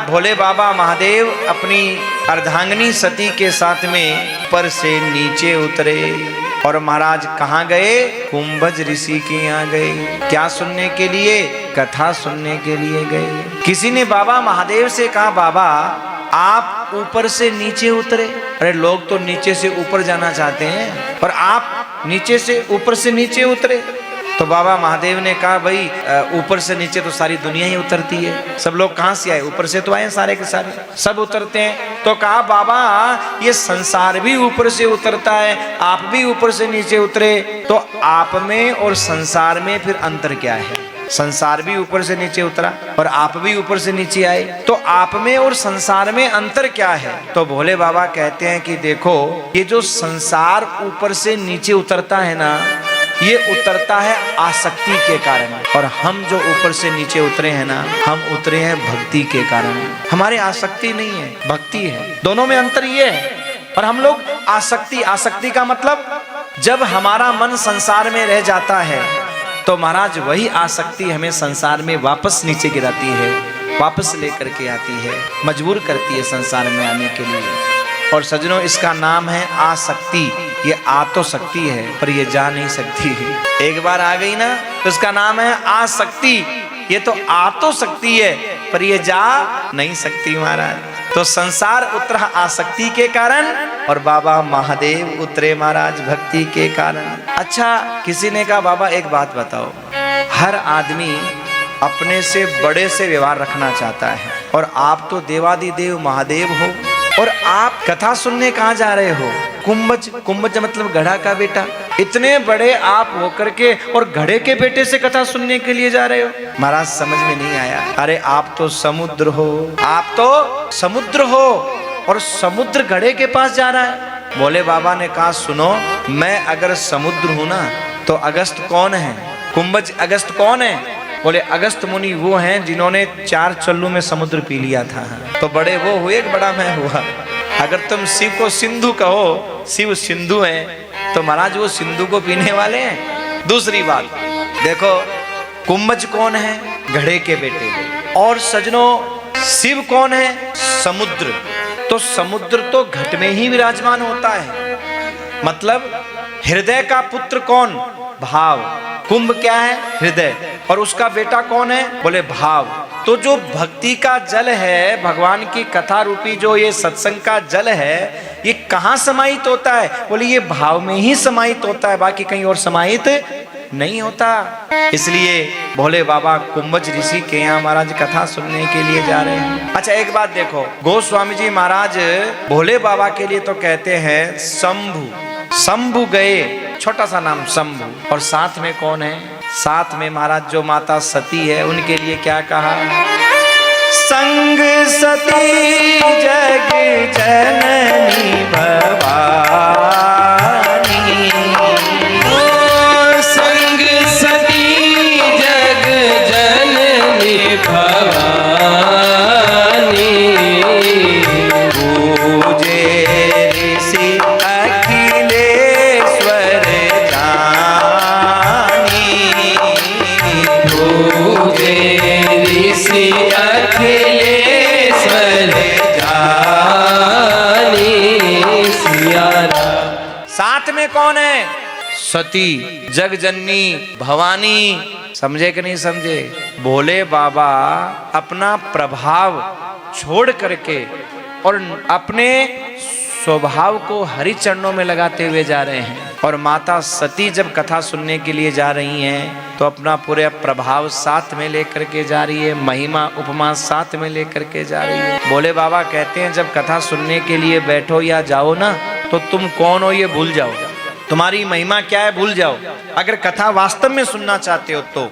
भोले बाबा महादेव अपनी अर्धांगिनी सती के साथ में ऊपर से नीचे उतरे और महाराज कहाँ गए? कुंभज ऋषि के यहाँ गए। क्या सुनने के लिए? कथा सुनने के लिए गए। किसी ने बाबा महादेव से कहा, बाबा आप ऊपर से नीचे उतरे। अरे लोग तो नीचे से ऊपर जाना चाहते हैं और आप नीचे से ऊपर से नीचे उतरे। तो बाबा महादेव ने कहा, भाई ऊपर से नीचे तो सारी दुनिया ही उतरती है, सब लोग कहाँ से आए? ऊपर से तो आए सारे के सारे, सब उतरते हैं। तो कहा, बाबा ये संसार भी ऊपर से उतरता है, आप भी ऊपर से नीचे उतरे, तो आप में और संसार में फिर अंतर क्या है? संसार भी ऊपर से नीचे उतरा और आप भी ऊपर से नीचे आए, तो आप में और संसार में अंतर क्या है? तो भोले बाबा कहते हैं कि देखो, ये जो संसार ऊपर से नीचे उतरता है ना, ये उतरता है आसक्ति के कारण, और हम जो ऊपर से नीचे उतरे हैं ना, हम उतरे हैं भक्ति के कारण। हमारे आसक्ति नहीं है, भक्ति है, दोनों में अंतर ये है। और हम लोग आसक्ति का मतलब, जब हमारा मन संसार में रह जाता है तो महाराज वही आसक्ति हमें संसार में वापस नीचे गिराती है, वापस लेकर के आती है, मजबूर करती है संसार में आने के लिए। और सज्जनों, इसका नाम है आसक्ति। ये आ तो सकती है पर ये जा नहीं सकती है। एक बार आ गई ना तो इसका नाम है आसक्ति। ये तो आ तो सकती है पर ये जा नहीं सकती महाराज। तो संसार उतरा आसक्ति के कारण और बाबा महादेव उतरे महाराज भक्ति के कारण। अच्छा, किसी ने कहा, बाबा एक बात बताओ, हर आदमी अपने से बड़े से व्यवहार रखना चाहता है, और आप तो देवादिदेव महादेव हो, और आप कथा सुनने कहाँ जा रहे हो? कुंभज मतलब घड़ा का बेटा। इतने बड़े आप होकर के और घड़े के बेटे से कथा सुनने के लिए जा रहे हो? महाराज समझ में नहीं आया। अरे आप तो समुद्र हो, आप तो समुद्र हो, और समुद्र घड़े के पास जा रहा है। भोले बाबा ने कहा, सुनो, मैं अगर समुद्र हूं ना, तो अगस्त कौन है? कुंभज अगस्त कौन है? बोले अगस्त मुनि वो हैं जिन्होंने 4 चल्लू में समुद्र पी लिया था। तो बड़े वो हुए, एक बड़ा मैं हुआ। अगर तुम शिव को सिंधु कहो, शिव सिंधु हैं, तो महाराज वो सिंधु को पीने वाले हैं। दूसरी बात देखो, कुंभज कौन है? घड़े के बेटे। और सजनों, शिव कौन है? समुद्र। तो समुद्र तो घट में ही विराजमान होता है। मतलब हृदय का पुत्र कौन? भाव। कुंभ क्या है? हृदय। और उसका बेटा कौन है? बोले भाव। तो जो भक्ति का जल है, भगवान की कथा रूपी जो ये सत्संग का जल है, ये कहाँ समाहित होता है? बोले ये भाव में ही समाहित होता है, बाकी कहीं और समाहित नहीं होता। इसलिए भोले बाबा कुंभज ऋषि के यहाँ महाराज कथा सुनने के लिए जा रहे हैं। अच्छा, एक बात देखो, गोस्वामी जी महाराज भोले बाबा के लिए तो कहते हैं शंभु। शंभु गए, छोटा सा नाम शंभु। और साथ में कौन है? साथ में महाराज जो माता सती है, उनके लिए क्या कहा? संग सती जग जननी भवानी, ओ संग सती जग जननी भवानी, पूजे ऋषि साथ में कौन है? सती जग जननी भवानी। समझे कि नहीं समझे? भोले बाबा अपना प्रभाव छोड़ करके और अपने स्वभाव को हरि चरणों में लगाते हुए जा रहे हैं। और माता सती जब कथा सुनने के लिए जा रही हैं, तो अपना पूरे प्रभाव साथ में लेकर के जा रही है, महिमा उपमा साथ में लेकर के जा रही है। भोले बाबा कहते हैं, जब कथा सुनने के लिए बैठो या जाओ ना, तो तुम कौन हो ये भूल जाओ, तुम्हारी महिमा क्या है भूल जाओ। अगर कथा वास्तव में सुनना चाहते हो तो।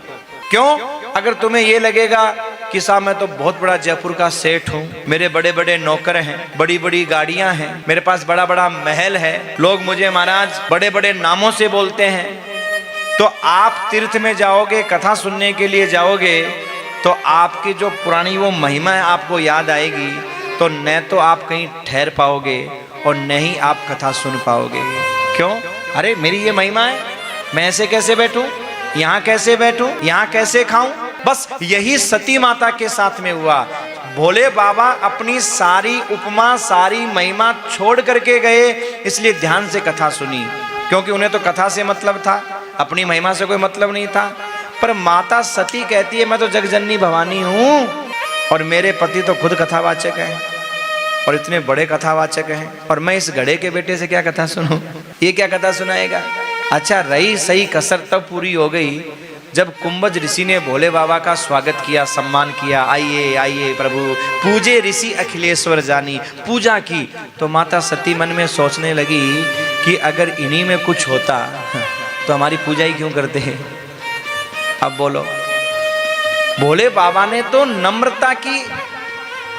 क्यों? अगर तुम्हें ये लगेगा कि साहब मैं तो बहुत बड़ा जयपुर का सेठ हूँ, मेरे बड़े बड़े नौकर हैं, बड़ी बड़ी गाड़ियां हैं, मेरे पास बड़ा बड़ा महल है, लोग मुझे महाराज बड़े बड़े नामों से बोलते हैं, तो आप तीर्थ में जाओगे, कथा सुनने के लिए जाओगे, तो आपकी जो पुरानी वो महिमा है आपको याद आएगी। तो न तो आप कहीं ठहर पाओगे और न ही आप कथा सुन पाओगे। क्यों? अरे मेरी ये महिमा है, मैं ऐसे कैसे बैठूं, यहाँ कैसे बैठूं, यहाँ कैसे खाऊं। बस यही सती माता के साथ में हुआ। भोले बाबा अपनी सारी उपमा सारी महिमा छोड़ करके गए, इसलिए ध्यान से कथा सुनी, क्योंकि उन्हें तो कथा से मतलब था, अपनी महिमा से कोई मतलब नहीं था। पर माता सती कहती है मैं तो जगजननी भवानी हूँ और मेरे पति तो खुद कथावाचक हैं और इतने बड़े कथावाचक हैं, और मैं इस घड़े के बेटे से क्या कथा सुनूं, ये क्या कथा सुनाएगा। अच्छा, रही सही कसर तब पूरी हो गई जब कुंभज ऋषि ने भोले बाबा का स्वागत किया, सम्मान किया, आइए आइए प्रभु, पूजे ऋषि अखिलेश्वर जानी, पूजा की। तो माता सती मन में सोचने लगी कि अगर इन्हीं में कुछ होता तो हमारी पूजा ही क्यों करते हैं। अब बोलो, भोले बाबा ने तो नम्रता की,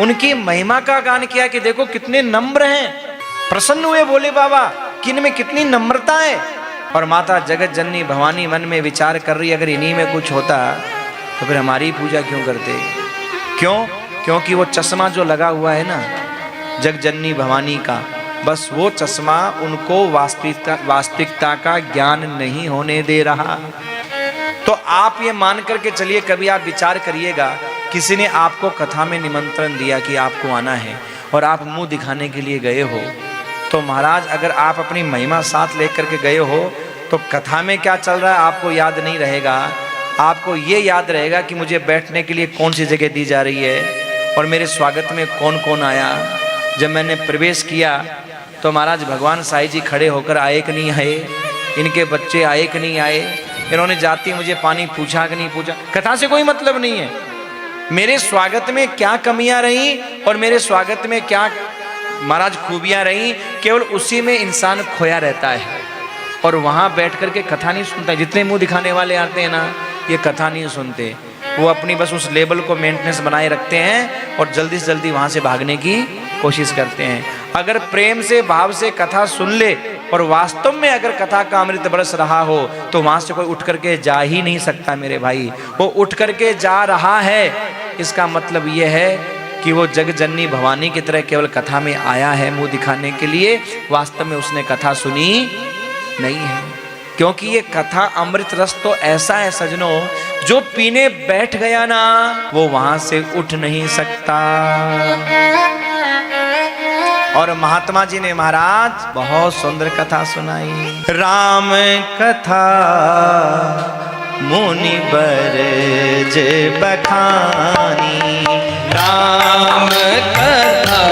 उनकी महिमा का गान किया कि देखो कितने नम्र हैं। प्रसन्न हुए भोले बाबा कि इनमें कितनी नम्रता है। और माता जगत जननी भवानी मन में विचार कर रही, अगर इन्हीं में कुछ होता तो फिर हमारी पूजा क्यों करते। क्यों? क्योंकि वो चश्मा जो लगा हुआ है ना जग जननी भवानी का, बस वो चश्मा उनको वास्तविकता का ज्ञान नहीं होने दे रहा। तो आप ये मान करके चलिए, कभी आप विचार करिएगा, किसी ने आपको कथा में निमंत्रण दिया कि आपको आना है और आप मुंह दिखाने के लिए गए हो, तो महाराज अगर आप अपनी महिमा साथ लेकर के गए हो तो कथा में क्या चल रहा है आपको याद नहीं रहेगा। आपको ये याद रहेगा कि मुझे बैठने के लिए कौन सी जगह दी जा रही है और मेरे स्वागत में कौन कौन आया। जब मैंने प्रवेश किया तो महाराज भगवान साईं जी खड़े होकर आए कि नहीं आए, इनके बच्चे आए कि नहीं आए, इन्होंने जाती मुझे पानी पूछा कि नहीं पूछा। कथा से कोई मतलब नहीं है, मेरे स्वागत में क्या कमियां रही और मेरे स्वागत में क्या महाराज खूबियां रही, केवल उसी में इंसान खोया रहता है और वहां बैठ करके कथा नहीं सुनता। जितने मुंह दिखाने वाले आते हैं ना, ये कथा नहीं सुनते, वो अपनी बस उस लेवल को मेंटेनेंस बनाए रखते हैं और जल्दी से जल्दी वहां से भागने की कोशिश करते हैं। अगर प्रेम से भाव से कथा सुन ले और वास्तव में अगर कथा का अमृत बरस रहा हो तो वहां से कोई उठ करके जा ही नहीं सकता मेरे भाई। वो उठ करके जा रहा है, इसका मतलब ये है कि वो जग जननी भवानी की तरह केवल कथा में आया है मुंह दिखाने के लिए, वास्तव में उसने कथा सुनी नहीं है। क्योंकि ये कथा अमृत रस तो ऐसा है सजनों, जो पीने बैठ गया ना वो वहां से उठ नहीं सकता। और महात्मा जी ने महाराज बहुत सुंदर कथा सुनाई। राम कथा मुनि बरज बखानी, राम कथा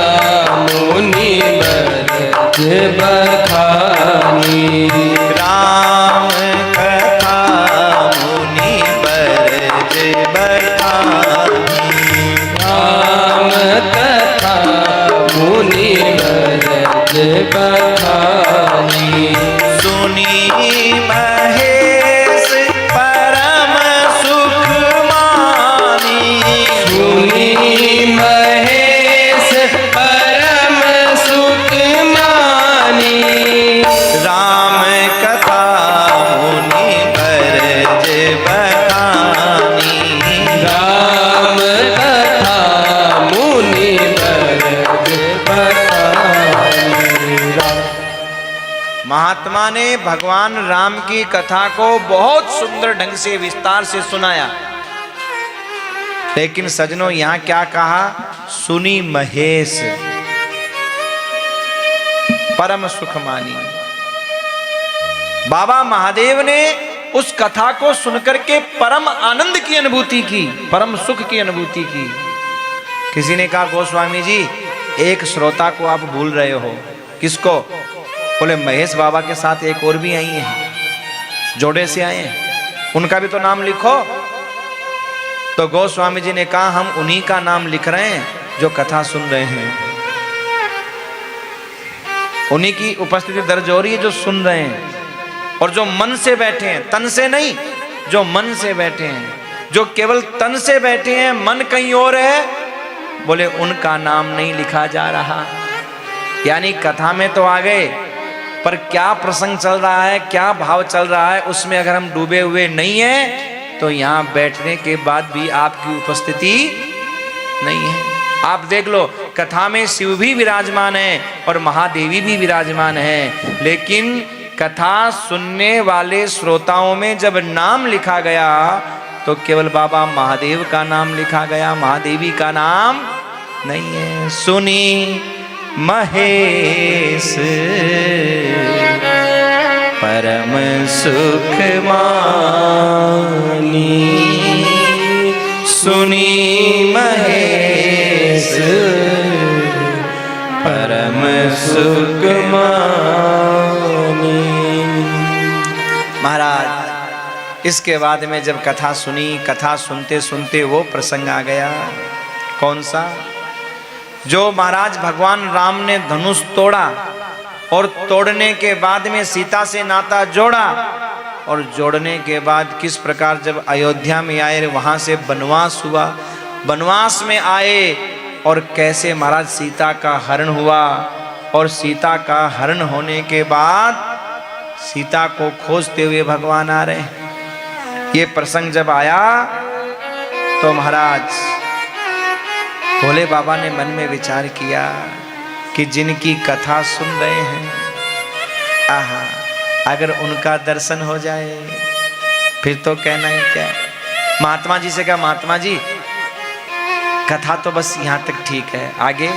मुनि बरज बखानी, राम कथा मुनि बरज बखानी, राम कथा मुनि बरज बखानी। सुनी महेश परम सुख मानी, सुनी महेश परम सुख मानी, राम कथा मुनि बरज बखानी, राम कथा मुनि बरज बखानी। महात्मा ने भगवान राम की कथा को बहुत सुंदर ढंग से विस्तार से सुनाया, लेकिन सजनों यहां क्या कहा, सुनी महेश परम सुख मानी। बाबा महादेव ने उस कथा को सुनकर के परम आनंद की अनुभूति की, परम सुख की अनुभूति की। किसी ने कहा गोस्वामी जी एक श्रोता को आप भूल रहे हो। किसको? बोले महेश बाबा के साथ एक और भी आई है, जोड़े से आए हैं, उनका भी तो नाम लिखो। तो गोस्वामी जी ने कहा हम उन्हीं का नाम लिख रहे हैं जो कथा सुन रहे हैं, उन्हीं की उपस्थिति दर्ज हो रही है जो सुन रहे हैं और जो मन से बैठे हैं, तन से नहीं, जो मन से बैठे हैं। जो केवल तन से बैठे हैं मन कहीं और है, बोले उनका नाम नहीं लिखा जा रहा। यानी कथा में तो आ गए पर क्या प्रसंग चल रहा है, क्या भाव चल रहा है, उसमें अगर हम डूबे हुए नहीं हैं तो यहाँ बैठने के बाद भी आपकी उपस्थिति नहीं है। आप देख लो कथा में शिव भी विराजमान है और महादेवी भी विराजमान है, लेकिन कथा सुनने वाले श्रोताओं में जब नाम लिखा गया तो केवल बाबा महादेव का नाम लिखा गया, महादेवी का नाम नहीं है। सुनी महेश परम सुख मानी, सुनी महेश परम सुख मानी। महाराज इसके बाद में जब कथा सुनी, कथा सुनते सुनते वो प्रसंग आ गया। कौन सा? जो महाराज भगवान राम ने धनुष तोड़ा और तोड़ने के बाद में सीता से नाता जोड़ा, और जोड़ने के बाद किस प्रकार जब अयोध्या में आए, वहां से वनवास हुआ, वनवास में आए और कैसे महाराज सीता का हरण हुआ, और सीता का हरण होने के बाद सीता को खोजते हुए भगवान आ रहे हैं। ये प्रसंग जब आया तो महाराज भोले बाबा ने मन में विचार किया कि जिनकी कथा सुन रहे हैं, आहा, अगर उनका दर्शन हो जाए फिर तो कहना ही क्या। महात्मा जी से कहा, महात्मा जी कथा तो बस यहाँ तक ठीक है, आगे?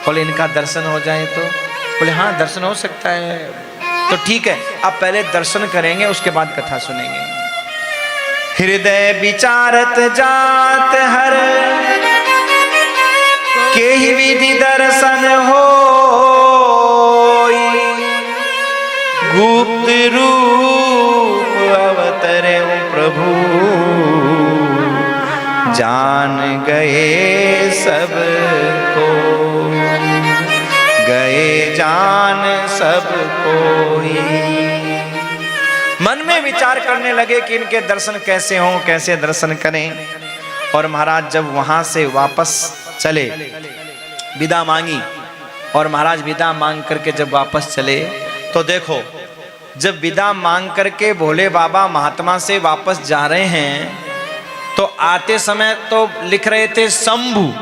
बोले इनका दर्शन हो जाए तो? बोले हाँ दर्शन हो सकता है, तो ठीक है, अब पहले दर्शन करेंगे उसके बाद कथा सुनेंगे। हृदय विचारत जात हर के ही विधि दर्शन हो, गुप्त रूप अवतरे प्रभु जान गए सबको, गए जान सब कोई। मन में विचार करने लगे कि इनके दर्शन कैसे हों, कैसे दर्शन करें। और महाराज जब वहां से वापस चले, विदा मांगी, और महाराज विदा मांग करके जब वापस चले तो देखो, जब विदा मांग करके भोले बाबा महात्मा से वापस जा रहे हैं तो आते समय तो लिख रहे थे शंभु,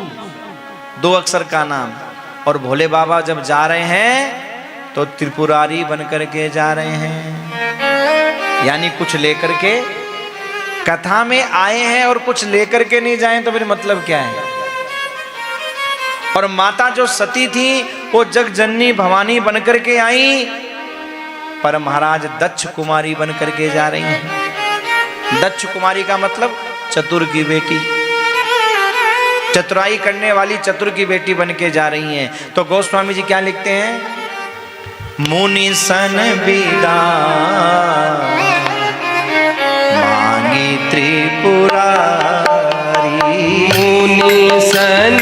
2 अक्षर का नाम, और भोले बाबा जब जा रहे हैं तो त्रिपुरारी बन करके जा रहे हैं, यानी कुछ लेकर के। कथा में आए हैं और कुछ लेकर के नहीं जाएं तो फिर मतलब क्या है। और माता जो सती थी वो जगजननी भवानी बन करके आई, पर महाराज दक्ष कुमारी बन करके जा रही हैं। दक्ष कुमारी का मतलब चतुर की बेटी, चतुराई करने वाली चतुर की बेटी बन के जा रही हैं। तो गोस्वामी जी क्या लिखते हैं? मुनि सन विदा मांगी त्रिपुरारी, मुनि सन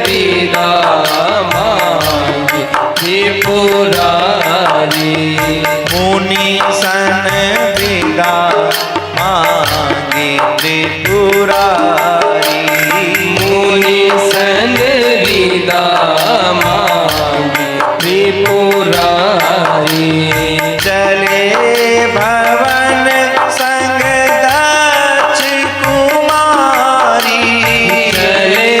विदा मांगी त्रिपुरारी, मुनि सन विदा मांगी त्रिपुरारी, मुनि सन विदा मांगी त्रिपुरारी। चले भवन संग दक्ष कुमारी, चले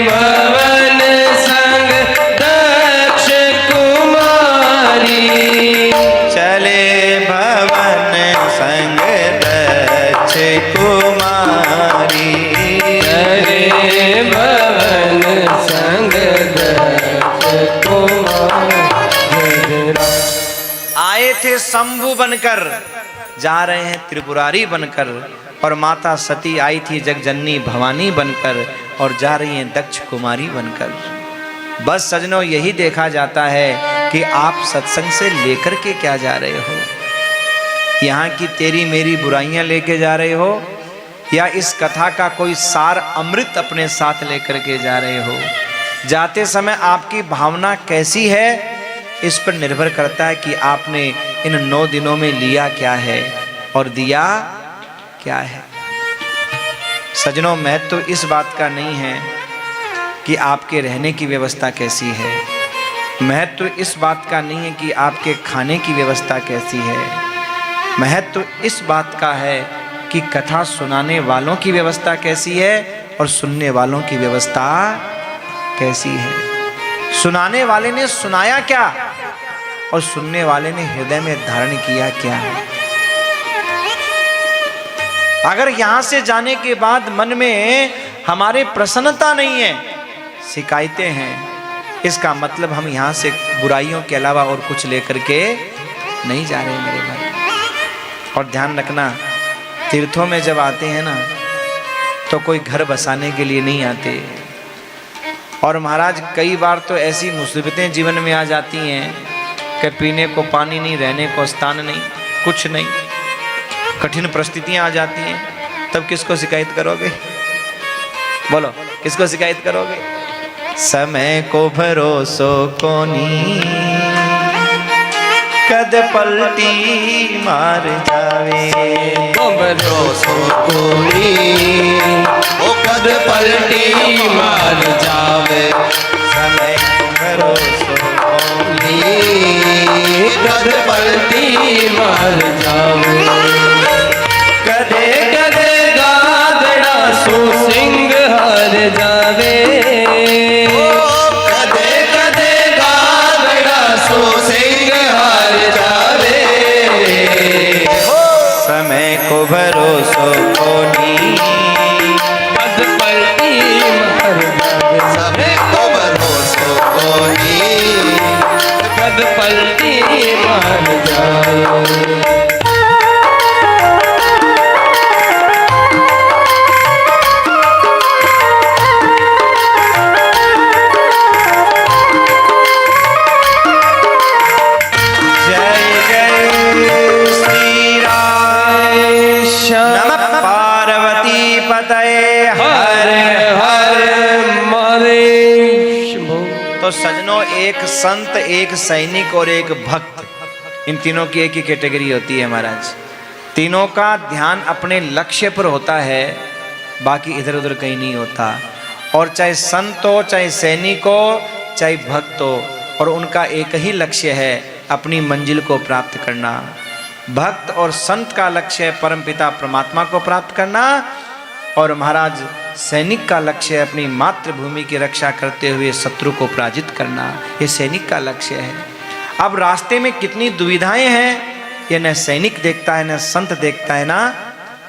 भवन संग दक्ष कुमारी, चले भवन संग दक्ष कुमारी, चले भवन संग दक्ष कुमारी। आए थे शंभु बनकर, जा रहे हैं त्रिपुरारी बनकर, और माता सती आई थी जगजननी भवानी बनकर, और जा रही हैं दक्ष कुमारी बनकर। बस सजनों यही देखा जाता है कि आप सत्संग से लेकर के क्या जा रहे हो। यहाँ की तेरी मेरी बुराइयां लेके जा रहे हो, या इस कथा का कोई सार अमृत अपने साथ लेकर के जा रहे हो। जाते समय आपकी भावना कैसी है, इस पर निर्भर करता है कि आपने इन 9 दिनों में लिया क्या है और दिया क्या है। सजनों महत्व तो इस बात का नहीं है कि आपके रहने की व्यवस्था कैसी है, महत्व तो इस बात का नहीं है कि आपके खाने की व्यवस्था कैसी है, महत्व तो इस बात का है कि कथा सुनाने वालों की व्यवस्था कैसी है और सुनने वालों की व्यवस्था कैसी है। सुनाने वाले ने सुनाया क्या और सुनने वाले ने हृदय में धारण किया क्या है। अगर यहां से जाने के बाद मन में हमारे प्रसन्नता नहीं है, शिकायतें हैं, इसका मतलब हम यहाँ से बुराइयों के अलावा और कुछ लेकर के नहीं जा रहे मेरे भाई। और ध्यान रखना, तीर्थों में जब आते हैं ना तो कोई घर बसाने के लिए नहीं आते। और महाराज कई बार तो ऐसी मुसीबतें जीवन में आ जाती हैं कि पीने को पानी नहीं, रहने को स्थान नहीं, कुछ नहीं, कठिन परिस्थितियां आ जाती हैं। तब किसको शिकायत करोगे? बोलो, किसको शिकायत करोगे? समय को भरोसो कोनी, कद पलटी मार जावे। भरोसो कोनी, ओ कद पलटी मार जावे। समय को भरोसो कोनी, कद पलटी मार जावे। कदे कदे गादड़ा सो सिंह हार जावे। कदे कदे गादड़ा सो सिंह हार जावे। समय को भरोसो कोनी, कद पलटी मार जावे। समय को भरोसो कोनी, कद पलटी मार जावे। तो सजनों, एक संत, एक सैनिक और एक भक्त, इन तीनों की एक ही कैटेगरी होती है महाराज। तीनों का ध्यान अपने लक्ष्य पर होता है, बाकी इधर उधर कहीं नहीं होता। और चाहे संत हो, चाहे सैनिक हो, चाहे भक्त हो, और उनका एक ही लक्ष्य है, अपनी मंजिल को प्राप्त करना। भक्त और संत का लक्ष्य है परमपिता परमात्मा को प्राप्त करना, और महाराज सैनिक का लक्ष्य है अपनी मातृभूमि की रक्षा करते हुए शत्रु को पराजित करना। ये सैनिक का लक्ष्य है। अब रास्ते में कितनी दुविधाएं हैं, ये न सैनिक देखता है, न संत देखता है, ना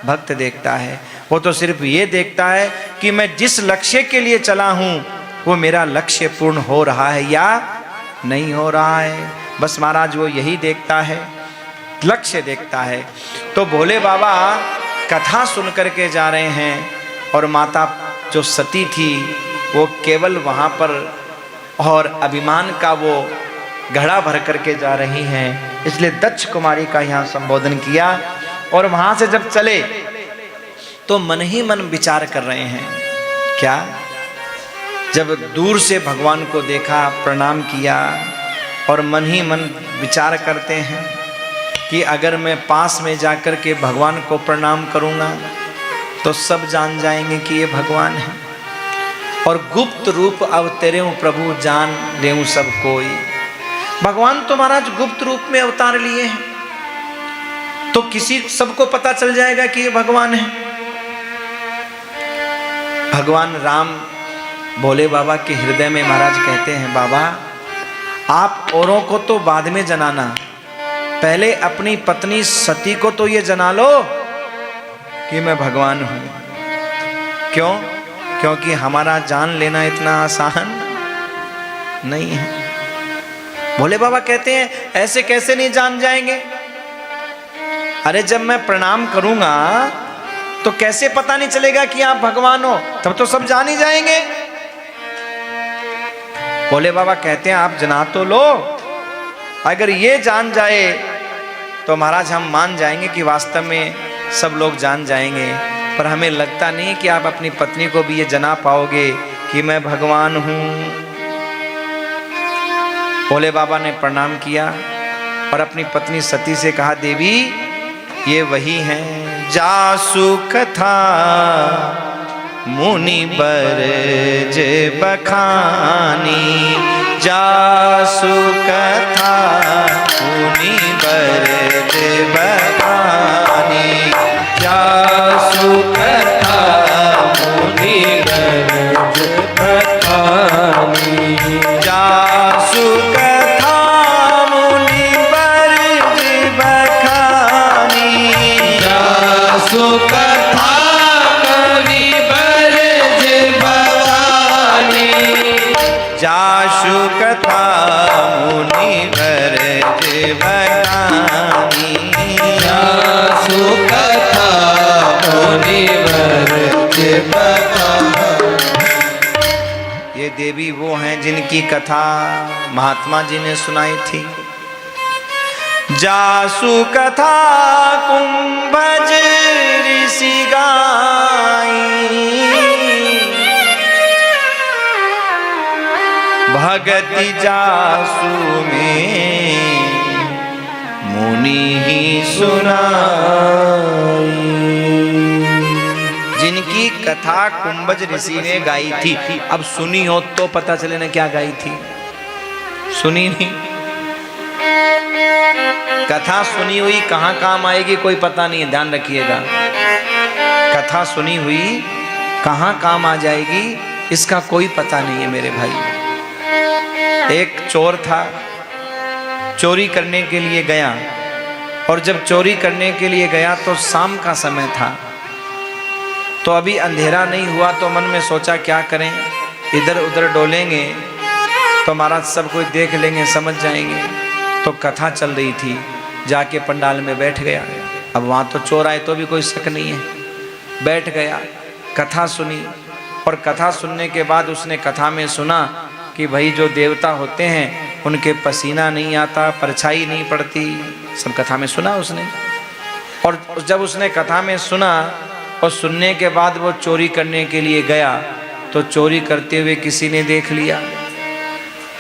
भक्त देखता है। वो तो सिर्फ ये देखता है कि मैं जिस लक्ष्य के लिए चला हूं वो मेरा लक्ष्य पूर्ण हो रहा है या नहीं हो रहा है। बस महाराज वो यही देखता है, लक्ष्य देखता है। तो भोले बाबा कथा सुन करके जा रहे हैं, और माता जो सती थी वो केवल वहाँ पर और अभिमान का वो घड़ा भर करके जा रही हैं। इसलिए दक्ष कुमारी का यहाँ संबोधन किया। और वहाँ से जब चले तो मन ही मन विचार कर रहे हैं। क्या? जब दूर से भगवान को देखा, प्रणाम किया, और मन ही मन विचार करते हैं कि अगर मैं पास में जाकर के भगवान को प्रणाम करूँगा तो सब जान जाएंगे कि ये भगवान है, और गुप्त रूप अवतरे प्रभु जान लेऊं सब कोई। भगवान तो महाराज गुप्त रूप में अवतार लिए हैं, तो किसी सबको पता चल जाएगा कि ये भगवान है। भगवान राम भोले बाबा के हृदय में महाराज कहते हैं, बाबा आप औरों को तो बाद में जनाना, पहले अपनी पत्नी सती को तो ये जना लो कि मैं भगवान हूं। क्यों? क्योंकि हमारा जान लेना इतना आसान नहीं है। भोले बाबा कहते हैं ऐसे कैसे नहीं जान जाएंगे? अरे जब मैं प्रणाम करूंगा तो कैसे पता नहीं चलेगा कि आप भगवान हो? तब तो सब जान ही जाएंगे। भोले बाबा कहते हैं आप जना तो लो, अगर ये जान जाए तो महाराज हम मान जाएंगे कि वास्तव में सब लोग जान जाएंगे, पर हमें लगता नहीं कि आप अपनी पत्नी को भी ये जना पाओगे कि मैं भगवान हूं। भोले बाबा ने प्रणाम किया और अपनी पत्नी सती से कहा, देवी ये वही हैं जासु कथा मुनि बरज बखानी। जासु कथा मुनि बरज बखानी। जासु कथा मुनि बरज बखानी। जासु कथा मुनि बरज बखानी। जासु कथा मुनि बरज बखानी। जासु कथा मुनिवर जे बतानी। जासु कथा मुनिवर जे बतानी। ये देवी वो हैं जिनकी कथा महात्मा जी ने सुनाई थी। जासु कथा कुंभज ऋषि गाई, भगति जासु में मुनि ही सुनाई। जिनकी कथा कुंभज ऋषि ने गाई थी। अब सुनी हो तो पता चले ना क्या गाई थी, सुनी नहीं। कथा सुनी हुई कहाँ काम आएगी कोई पता नहीं है, ध्यान रखिएगा। कथा सुनी हुई कहाँ काम आ जाएगी इसका कोई पता नहीं है मेरे भाई। एक चोर था, चोरी करने के लिए गया, और जब चोरी करने के लिए गया तो शाम का समय था, तो अभी अंधेरा नहीं हुआ, तो मन में सोचा क्या करें, इधर उधर डोलेंगे तो महाराज सब कोई देख लेंगे, समझ जाएंगे। तो कथा चल रही थी, जाके पंडाल में बैठ गया। अब वहाँ तो चोर आए तो भी कोई शक नहीं है, बैठ गया, कथा सुनी। और कथा सुनने के बाद उसने कथा में सुना कि भाई जो देवता होते हैं उनके पसीना नहीं आता, परछाई नहीं पड़ती, सब कथा में सुना उसने। और जब उसने कथा में सुना और सुनने के बाद वो चोरी करने के लिए गया, तो चोरी करते हुए किसी ने देख लिया।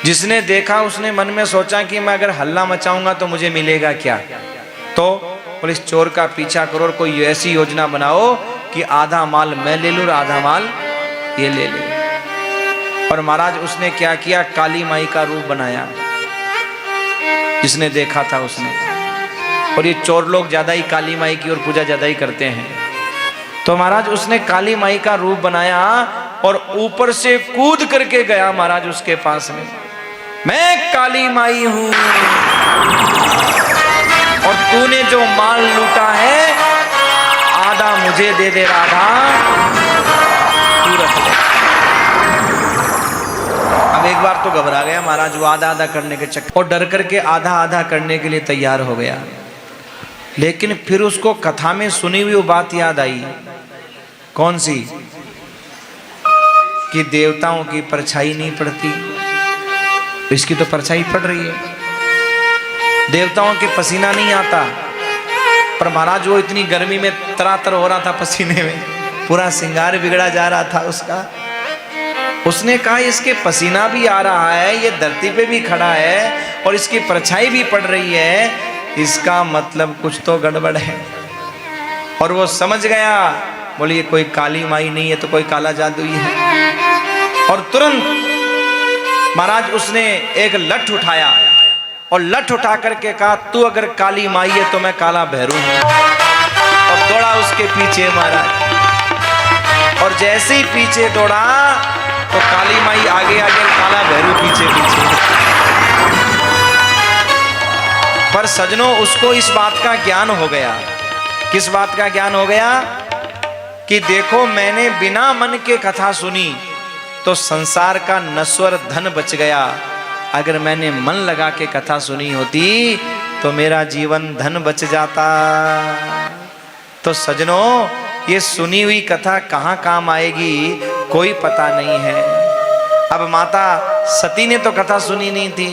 जिसने देखा उसने मन में सोचा कि मैं अगर हल्ला मचाऊंगा तो मुझे मिलेगा क्या। तो पुलिस चोर का पीछा करो और कोई ऐसी योजना बनाओ कि आधा माल मैं ले लूं और आधा माल ये ले ले। और महाराज उसने क्या किया, काली माई का रूप बनाया, जिसने देखा था उसने। और ये चोर लोग ज्यादा ही काली माई की और पूजा ज्यादा ही करते हैं। तो महाराज उसने काली माई का रूप बनाया और ऊपर से कूद करके गया महाराज उसके पास में, मैं काली माई हूं और तूने जो माल लूटा है आधा मुझे दे दे राधा, तू रख ले। अब एक बार तो घबरा गया महाराज, वो आधा आधा करने के चक्कर और डर करके आधा आधा करने के लिए तैयार हो गया। लेकिन फिर उसको कथा में सुनी हुई वो बात याद आई। कौन सी? कि देवताओं की परछाई नहीं पड़ती, इसकी तो परछाई पड़ रही है। देवताओं के पसीना नहीं आता, पर महाराज वो इतनी गर्मी में तरातर हो रहा था पसीने में, पूरा श्रृंगार बिगड़ा जा रहा था उसका। उसने कहा इसके पसीना भी आ रहा है, ये धरती पे भी खड़ा है और इसकी परछाई भी पड़ रही है, इसका मतलब कुछ तो गड़बड़ है। और वो समझ गया, बोले ये कोई काली माई नहीं है तो कोई काला जादू ही है। और तुरंत महाराज उसने एक लठ उठाया और लठ उठा करके कहा तू अगर काली माई है तो मैं काला भैरू हूं। और दौड़ा उसके पीछे महाराज, और जैसे ही पीछे दौड़ा तो काली माई आगे आगे, काला भैरू पीछे पीछे। पर सजनों उसको इस बात का ज्ञान हो गया। किस बात का ज्ञान हो गया? कि देखो मैंने बिना मन के कथा सुनी तो संसार का नश्वर धन बच गया, अगर मैंने मन लगा के कथा सुनी होती तो मेरा जीवन धन बच जाता। तो सजनों ये सुनी हुई कथा कहाँ काम आएगी कोई पता नहीं है। अब माता सती ने तो कथा सुनी नहीं थी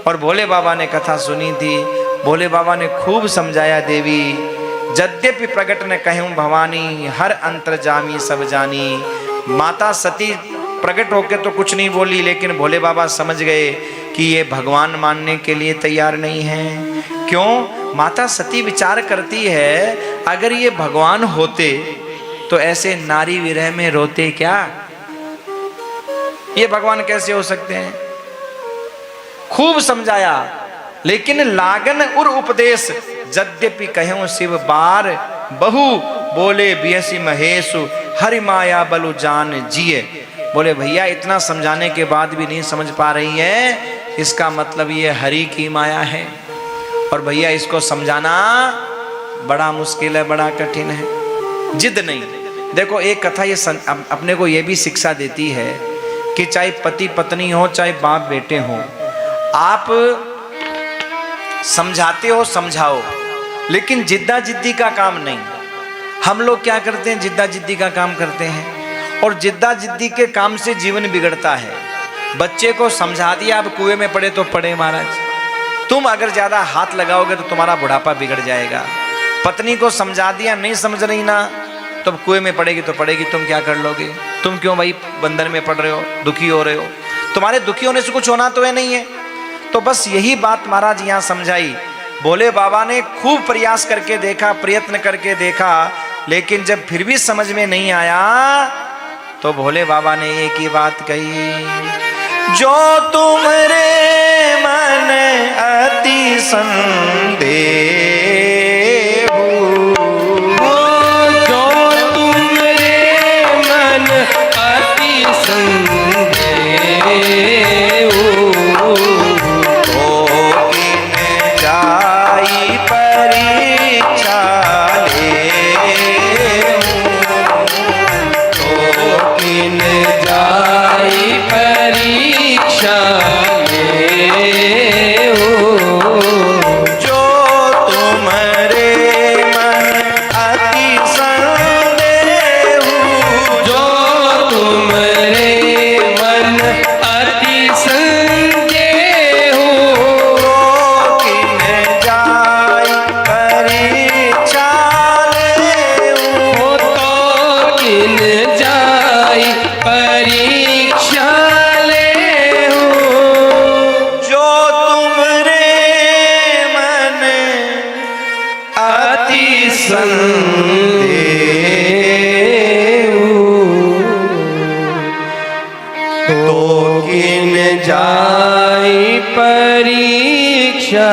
और भोले बाबा ने कथा सुनी थी। भोले बाबा ने खूब समझाया, देवी यद्यपि प्रकट न कहूं भवानी, हर अंतर्जामी सब जानी। माता सती प्रकट होके तो कुछ नहीं बोली, लेकिन भोले बाबा समझ गए कि ये भगवान मानने के लिए तैयार नहीं है। क्यों? माता सती विचार करती है अगर ये भगवान होते तो ऐसे नारी विरह में रोते क्या? ये भगवान कैसे हो सकते हैं? खूब समझाया, लेकिन लागन उर उपदेश यद्यपि कहूं शिव बार, बहु बोले बियसी महेशु, हरि माया बलु जान जिए। बोले भैया इतना समझाने के बाद भी नहीं समझ पा रही है, इसका मतलब ये हरि की माया है। और भैया इसको समझाना बड़ा मुश्किल है, बड़ा कठिन है। जिद नहीं। देखो एक कथा ये अपने को ये भी शिक्षा देती है कि चाहे पति पत्नी हो, चाहे बाप बेटे हो, आप समझाते हो, समझाओ, लेकिन जिद्दा जिद्दी का काम नहीं। हम लोग क्या करते हैं, जिद्दा जिद्दी का काम करते हैं, और जिद्दा जिद्दी के काम से जीवन बिगड़ता है। बच्चे को समझा दिया, अब कुएं में पड़े तो पड़े महाराज, तुम अगर ज्यादा हाथ लगाओगे तो तुम्हारा बुढ़ापा बिगड़ जाएगा। पत्नी को समझा दिया, नहीं समझ रही ना, तो कुएं में पड़ेगी तो पड़ेगी, तुम क्या कर लोगे? तुम क्यों भाई बंधन में पड़ रहे हो, दुखी हो रहे हो? तुम्हारे दुखी होने से कुछ होना तो है नहीं है। तो बस यही बात महाराज यहाँ समझाई। भोले बाबा ने खूब प्रयास करके देखा, प्रयत्न करके देखा, लेकिन जब फिर भी समझ में नहीं आया तो भोले बाबा ने एक ही बात कही, जो तुम्हारे मन अति संदेह, जो तुम्हारे मन अति संदेह, तो किन जाई परीक्षा किन जाई परीक्षा जो तुम्हारे मन अति संदेह, जो तुम्हारे मन अति संदेह, तो किन जाई परीक्षा हो तो किन जाई परीक्षा ले जो तुम्हारे मन अति संदेह, तो किन जाई परीक्षा